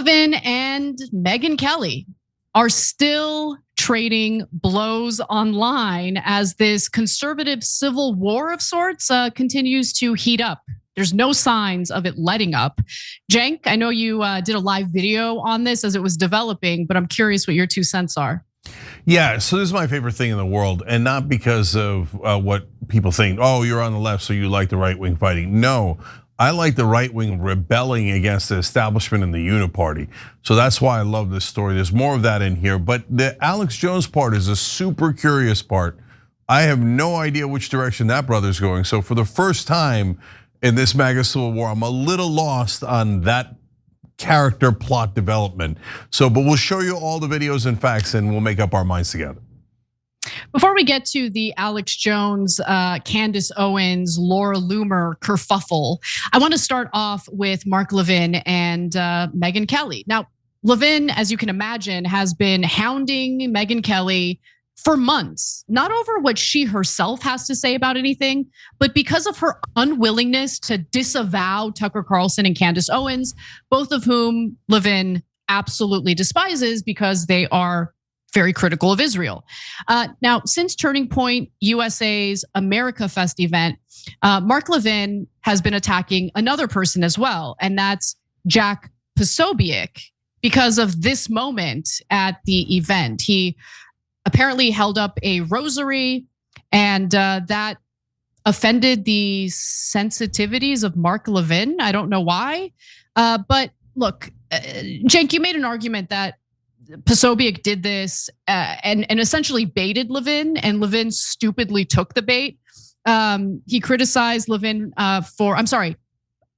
Levin and Megyn Kelly are still trading blows online as this conservative civil war of sorts continues to heat up. There's no signs of it letting up. Cenk, I know you did a live video on this as it was developing, but I'm curious what your 2 cents are. Yeah, so this is my favorite thing in the world, and not because of what people think, oh, you're on the left, so you like the right wing fighting. No, I like the right wing rebelling against the establishment and the uniparty. So that's why I love this story. There's more of that in here, but the Alex Jones part is a super curious part. I have no idea which direction that brother's going. So for the first time in this MAGA civil war, I'm a little lost on that character plot development. So, but we'll show you all the videos and facts and we'll make up our minds together. Before we get to the Alex Jones, Candace Owens, Laura Loomer kerfuffle, I want to start off with Mark Levin and Megyn Kelly. Now, Levin, as you can imagine, has been hounding Megyn Kelly for months, not over what she herself has to say about anything, but because of her unwillingness to disavow Tucker Carlson and Candace Owens, both of whom Levin absolutely despises because they are very critical of Israel. Now, since Turning Point USA's America Fest event, Mark Levin has been attacking another person as well, and that's Jack Posobiec because of this moment at the event. He apparently held up a rosary, and that offended the sensitivities of Mark Levin. I don't know why, but look, Cenk, you made an argument that Posobiec did this and essentially baited Levin, and Levin stupidly took the bait. He criticized Levin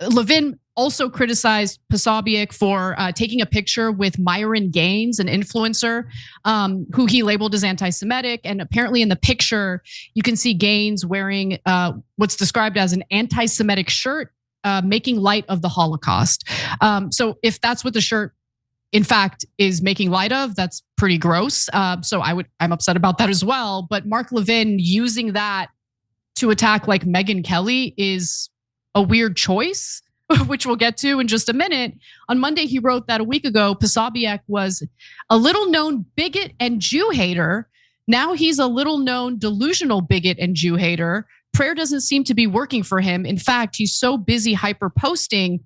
Levin also criticized Posobiec for taking a picture with Myron Gaines, an influencer who he labeled as anti-Semitic. And apparently in the picture, you can see Gaines wearing what's described as an anti-Semitic shirt, making light of the Holocaust. So if that's what the shirt in fact is making light of, that's pretty gross. So I'm upset about that as well. But Mark Levin using that to attack like Megyn Kelly is a weird choice, which we'll get to in just a minute. On Monday, he wrote that a week ago, Posobiec was a little known bigot and Jew hater. Now he's a little known delusional bigot and Jew hater. Prayer doesn't seem to be working for him. In fact, he's so busy hyper posting.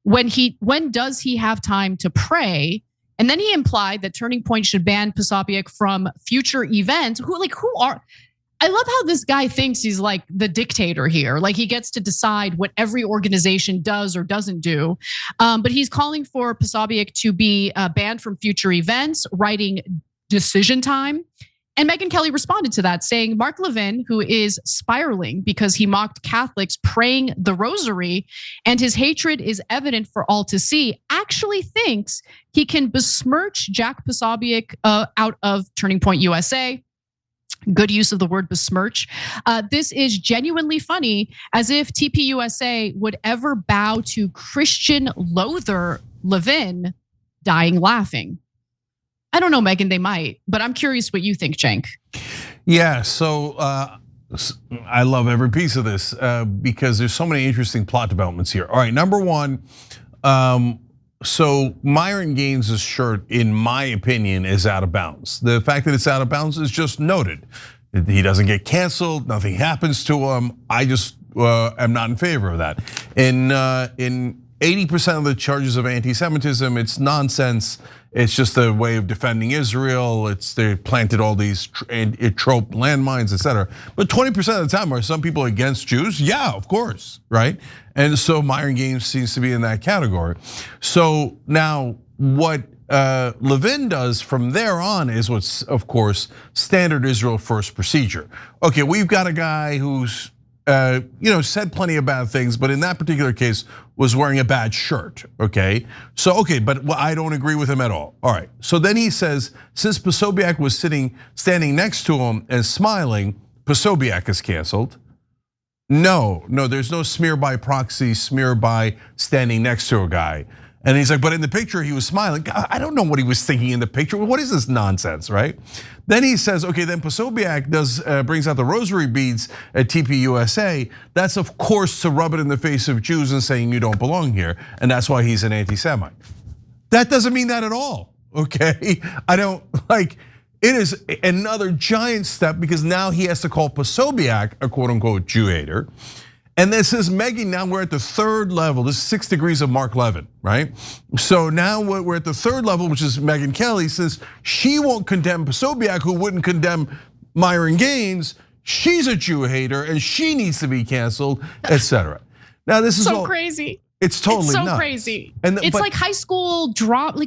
When does he have time to pray? And then he implied that Turning Point should ban Posobiec from future events. I love how this guy thinks he's like the dictator here. Like he gets to decide what every organization does or doesn't do. But he's calling for Posobiec to be banned from future events, writing decision time. And Megyn Kelly responded to that, saying Mark Levin, who is spiraling because he mocked Catholics praying the rosary and his hatred is evident for all to see, actually thinks he can besmirch Jack Posobiec out of Turning Point USA. Good use of the word besmirch. This is genuinely funny, as if TPUSA would ever bow to Christian loather Levin, dying laughing. I don't know, Megyn, they might, but I'm curious what you think, Cenk. Yeah, so I love every piece of this because there's so many interesting plot developments here. All right, number one, so Myron Gaines' shirt, in my opinion, is out of bounds. The fact that it's out of bounds is just noted. He doesn't get canceled, nothing happens to him. I just am not in favor of that. In 80% of the charges of anti-Semitism, it's nonsense. It's just a way of defending Israel. They planted all these trope landmines, etc. But 20% of the time, are some people against Jews? Yeah, of course, right? And so Myron Gaines seems to be in that category. So now what Levin does from there on is what's, of course, standard Israel first procedure. Okay, we've got a guy who's said plenty of bad things, but in that particular case was wearing a bad shirt, okay? So, okay, but I don't agree with him at all. All right, so then he says, since Posobiec was standing next to him and smiling, Posobiec is canceled. No, there's no smear by proxy, smear by standing next to a guy. And he's like, but in the picture he was smiling. I don't know what he was thinking in the picture. What is this nonsense, right? Then he says, okay, then Posobiec brings out the rosary beads at TPUSA. That's of course to rub it in the face of Jews and saying you don't belong here. And that's why he's an anti-Semite. That doesn't mean that at all, okay? I don't like, it is another giant step because now he has to call Posobiec a quote unquote Jew hater. And this is Megyn, now we're at the third level. This is 6 degrees of Mark Levin, right? So now we're at the third level, which is Megyn Kelly, says she won't condemn Posobiec, who wouldn't condemn Myron Gaines. She's a Jew hater and she needs to be canceled, etc. Now this is so all crazy. It's totally so nuts. Crazy. And it's like high school drama,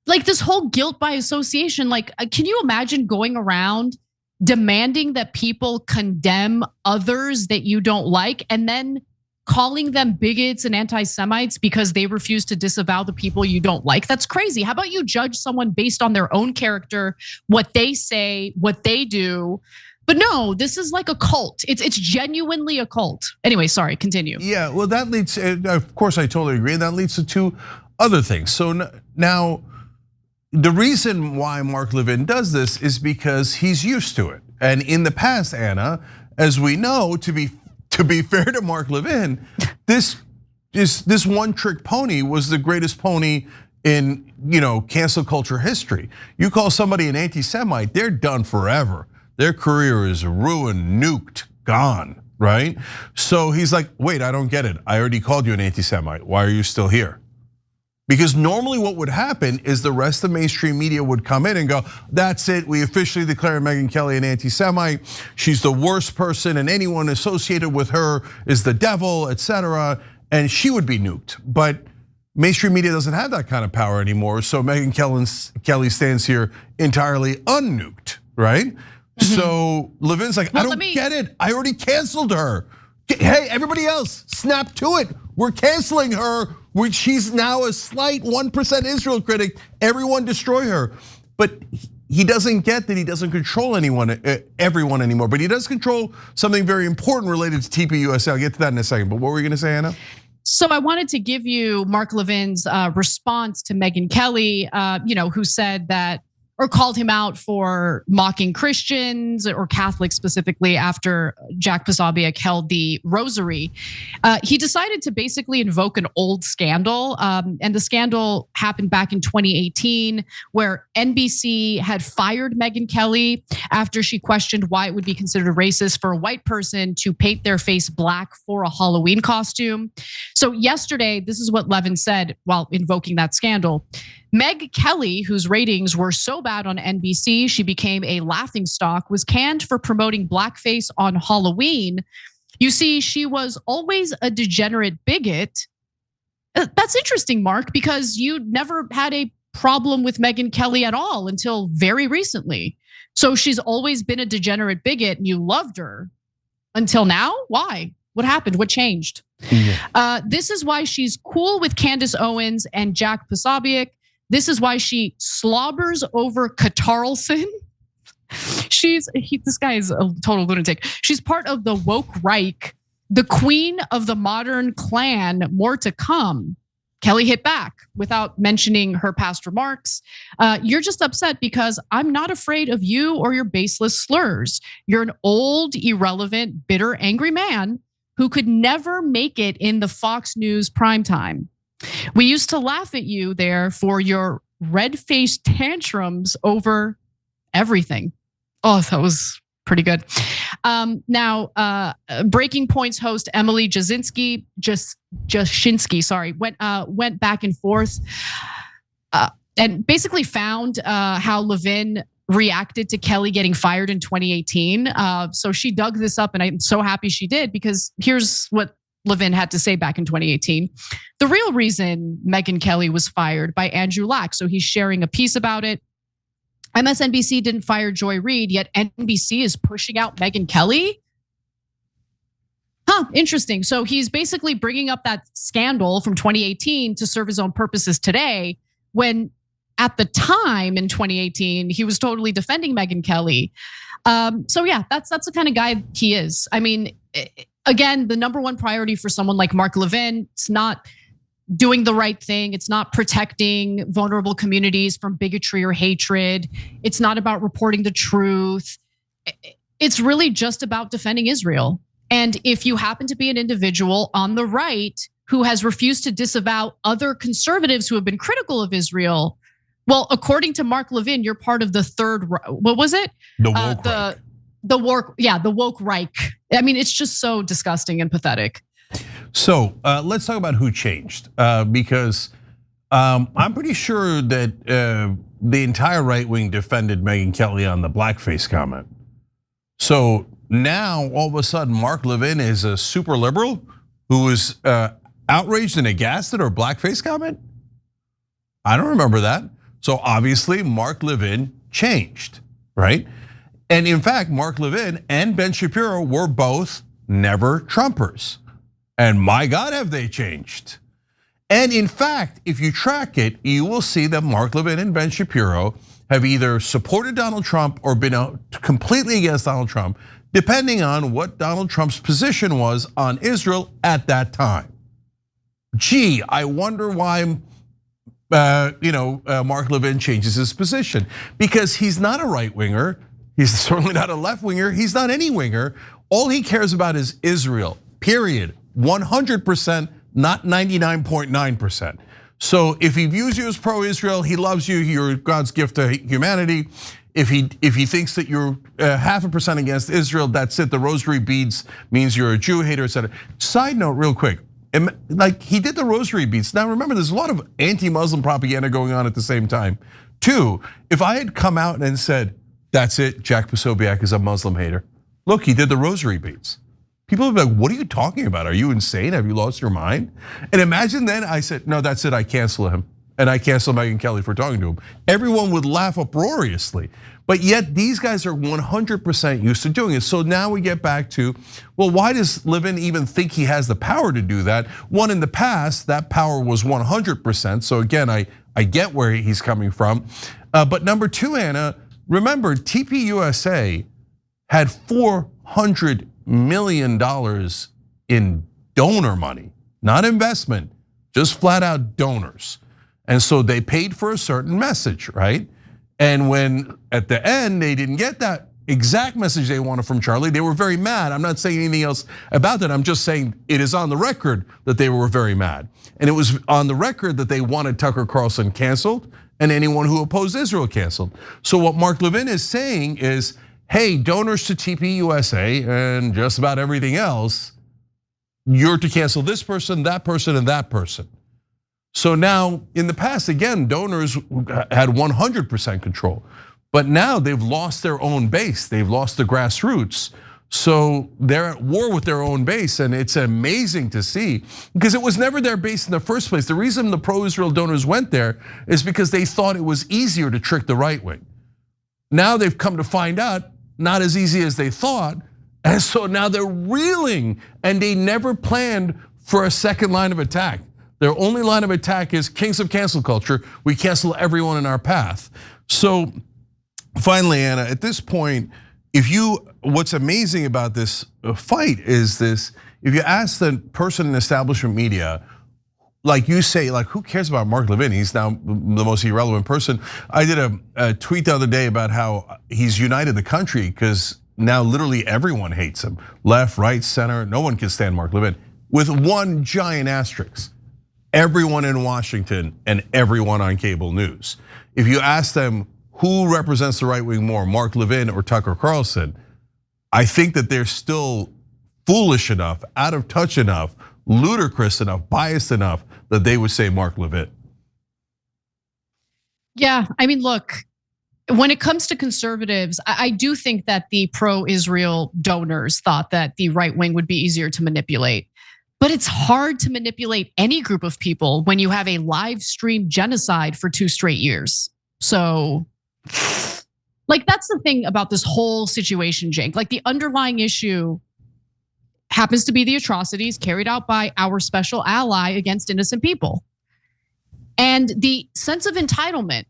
like this whole guilt by association. Like, can you imagine going around demanding that people condemn others that you don't like and then calling them bigots and anti-Semites because they refuse to disavow the people you don't like? That's crazy. How about you judge someone based on their own character, what they say, what they do? But no, this is like a cult. It's genuinely a cult. Anyway, sorry, continue. Yeah, well, that leads, of course, I totally agree. That leads to 2 other things. So now, the reason why Mark Levin does this is because he's used to it. And in the past, Anna, as we know, to be fair to Mark Levin, this one trick pony was the greatest pony in cancel culture history. You call somebody an anti-Semite, they're done forever. Their career is ruined, nuked, gone, right? So he's like, wait, I don't get it. I already called you an anti-Semite. Why are you still here? Because normally what would happen is the rest of mainstream media would come in and go, that's it, we officially declare Megyn Kelly an anti-Semite. She's the worst person and anyone associated with her is the devil, etc. And she would be nuked. But mainstream media doesn't have that kind of power anymore. So Megyn Kelly stands here entirely unnuked, right? So Levin's like, I don't get it. I already canceled her. Hey, everybody else, snap to it. We're canceling her. She's now a slight 1% Israel critic. Everyone destroy her. But he doesn't get that he doesn't control everyone anymore. But he does control something very important related to TPUSA. I'll get to that in a second. But what were you gonna say, Anna? So I wanted to give you Mark Levin's response to Megyn Kelly, who said that, or called him out for mocking Christians or Catholics specifically after Jack Posobiec held the rosary. He decided to basically invoke an old scandal. And the scandal happened back in 2018 where NBC had fired Megyn Kelly after she questioned why it would be considered racist for a white person to paint their face black for a Halloween costume. So yesterday, this is what Levin said while invoking that scandal. Meg Kelly, whose ratings were so bad on NBC, she became a laughingstock, was canned for promoting blackface on Halloween. You see, she was always a degenerate bigot. That's interesting, Mark, because you never had a problem with Megyn Kelly at all until very recently. So she's always been a degenerate bigot and you loved her until now? Why? What happened? What changed? Yeah. This is why she's cool with Candace Owens and Jack Posobiec. This is why she slobbers over Katarlson. This guy is a total lunatic. She's part of the woke Reich, the queen of the modern Klan, more to come. Kelly hit back without mentioning her past remarks. You're just upset because I'm not afraid of you or your baseless slurs. You're an old, irrelevant, bitter, angry man who could never make it in the Fox News primetime. We used to laugh at you there for your red-faced tantrums over everything. Oh, that was pretty good. Now, Breaking Point's host Emily Jasinski, went back and forth and basically found how Levin reacted to Kelly getting fired in 2018. So she dug this up, and I'm so happy she did because here's what Levin had to say back in 2018. The real reason Megyn Kelly was fired by Andrew Lack. So he's sharing a piece about it. MSNBC didn't fire Joy Reid, yet NBC is pushing out Megyn Kelly. Interesting. So he's basically bringing up that scandal from 2018 to serve his own purposes today, when at the time in 2018, he was totally defending Megyn Kelly. So yeah, that's the kind of guy he is. I mean, again, the number one priority for someone like Mark Levin, it's not doing the right thing. It's not protecting vulnerable communities from bigotry or hatred. It's not about reporting the truth. It's really just about defending Israel. And if you happen to be an individual on the right who has refused to disavow other conservatives who have been critical of Israel. Well, according to Mark Levin, you're part of the third, what was it? The woke Reich. The woke Reich. I mean, it's just so disgusting and pathetic. So let's talk about who changed, because I'm pretty sure that the entire right wing defended Megyn Kelly on the blackface comment. So now all of a sudden, Mark Levin is a super liberal who is outraged and aghast at her blackface comment. I don't remember that. So obviously, Mark Levin changed, right? And in fact, Mark Levin and Ben Shapiro were both never Trumpers. And my God, have they changed. And in fact, if you track it, you will see that Mark Levin and Ben Shapiro have either supported Donald Trump or been completely against Donald Trump, depending on what Donald Trump's position was on Israel at that time. Gee, I wonder why Mark Levin changes his position, because he's not a right winger. He's certainly not a left winger. He's not any winger. All he cares about is Israel, period. 100%, not 99.9%. So if he views you as pro-Israel, he loves you, you're God's gift to humanity. If he thinks that you're 0.5% against Israel, that's it. The rosary beads means you're a Jew hater, etc. Side note, real quick. Like, he did the rosary beads. Now remember, there's a lot of anti-Muslim propaganda going on at the same time. Two, if I had come out and said, that's it, Jack Posobiec is a Muslim hater. Look, he did the rosary beads. People would be like, what are you talking about? Are you insane? Have you lost your mind? And imagine then I said, no, that's it, I cancel him. And I cancel Megyn Kelly for talking to him. Everyone would laugh uproariously. But yet these guys are 100% used to doing it. So now we get back to, well, why does Levin even think he has the power to do that? One, in the past, that power was 100%. So again, I get where he's coming from. But number two, Anna, remember TPUSA had $400 million in donor money, not investment, just flat out donors. And so they paid for a certain message, right? And when at the end they didn't get that exact message they wanted from Charlie, they were very mad. I'm not saying anything else about that. I'm just saying it is on the record that they were very mad. And it was on the record that they wanted Tucker Carlson canceled and anyone who opposed Israel canceled. So what Mark Levin is saying is, hey, donors to TPUSA and just about everything else, you're to cancel this person, and that person. So now, in the past, again, donors had 100% control. But now they've lost their own base. They've lost the grassroots. So they're at war with their own base, and it's amazing to see, because it was never their base in the first place. The reason the pro-Israel donors went there is because they thought it was easier to trick the right wing. Now they've come to find out, not as easy as they thought, and so now they're reeling, and they never planned for a second line of attack. Their only line of attack is kings of cancel culture. We cancel everyone in our path. So finally, Anna, at this point, what's amazing about this fight is this: if you ask the person in establishment media, like you say, like, who cares about Mark Levin? He's now the most irrelevant person. I did a tweet the other day about how he's united the country because now literally everyone hates him. Left, right, center, no one can stand Mark Levin. With one giant asterisk: everyone in Washington and everyone on cable news. If you ask them who represents the right wing more, Mark Levin or Tucker Carlson, I think that they're still foolish enough, out of touch enough, ludicrous enough, biased enough that they would say Mark Levin. Yeah, I mean, look, when it comes to conservatives, I do think that the pro-Israel donors thought that the right wing would be easier to manipulate. But it's hard to manipulate any group of people when you have a live stream genocide for 2 straight years. So, like, that's the thing about this whole situation, Jake. Like, the underlying issue happens to be the atrocities carried out by our special ally against innocent people. And the sense of entitlement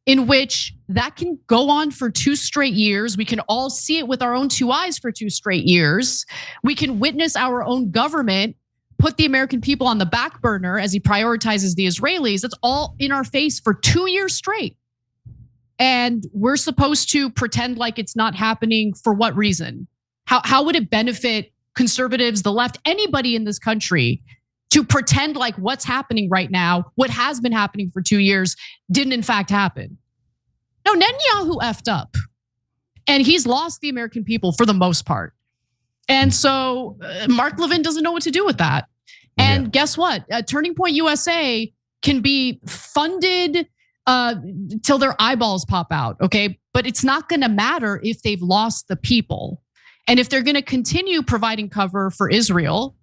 in which that can go on for 2 straight years. We can all see it with our own 2 eyes for 2 straight years. We can witness our own government put the American people on the back burner as he prioritizes the Israelis. That's all in our face for 2 years straight. And we're supposed to pretend like it's not happening. For what reason? How would it benefit conservatives, the left, anybody in this country to pretend like what's happening right now, what has been happening for 2 years, didn't in fact happen. No, Netanyahu effed up. And he's lost the American people for the most part. And so Mark Levin doesn't know what to do with that. And guess what? Turning Point USA can be funded till their eyeballs pop out, okay? But it's not gonna matter if they've lost the people. And if they're gonna continue providing cover for Israel,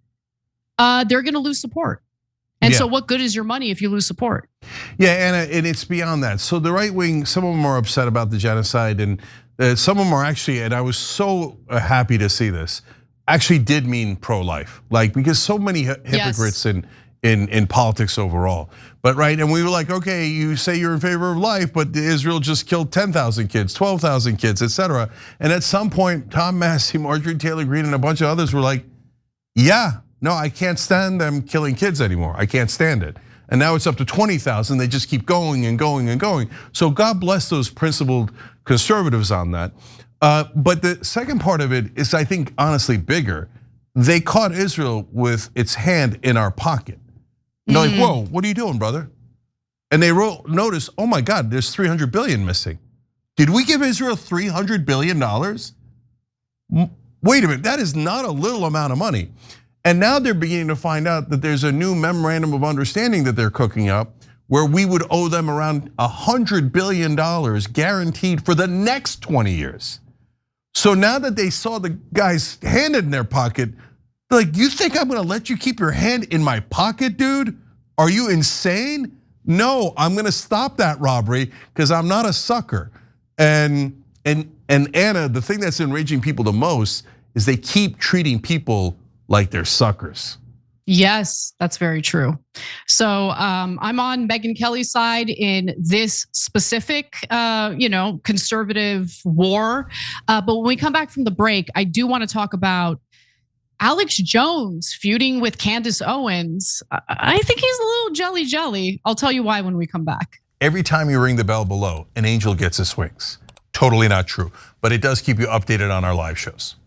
they're gonna lose support. And so what good is your money if you lose support? Yeah, and it's beyond that. So the right wing, some of them are upset about the genocide, and some of them are actually, and I was so happy to see this, actually did mean pro-life. Like, because so many hypocrites in politics overall. But right, and we were like, okay, you say you're in favor of life, but Israel just killed 10,000 kids, 12,000 kids, etc. And at some point, Tom Massey, Marjorie Taylor Greene, and a bunch of others were like, yeah, no, I can't stand them killing kids anymore. I can't stand it. And now it's up to 20,000. They just keep going and going and going. So God bless those principled conservatives on that. But the second part of it is, I think, honestly bigger. They caught Israel with its hand in our pocket. They're like, whoa, what are you doing, brother? And they notice, oh my God, there's 300 billion missing. Did we give Israel $300 billion? Wait a minute, that is not a little amount of money. And now they're beginning to find out that there's a new memorandum of understanding that they're cooking up, where we would owe them around $100 billion guaranteed for the next 20 years. So now that they saw the guy's hand in their pocket, they're like, you think I'm gonna let you keep your hand in my pocket, dude? Are you insane? No, I'm gonna stop that robbery because I'm not a sucker. And Anna, the thing that's enraging people the most is they keep treating people like they're suckers. Yes, that's very true. So I'm on Megyn Kelly's side in this specific, conservative war. But when we come back from the break, I do want to talk about Alex Jones feuding with Candace Owens. I think he's a little jelly. I'll tell you why when we come back. Every time you ring the bell below, an angel gets his wings. Totally not true, but it does keep you updated on our live shows.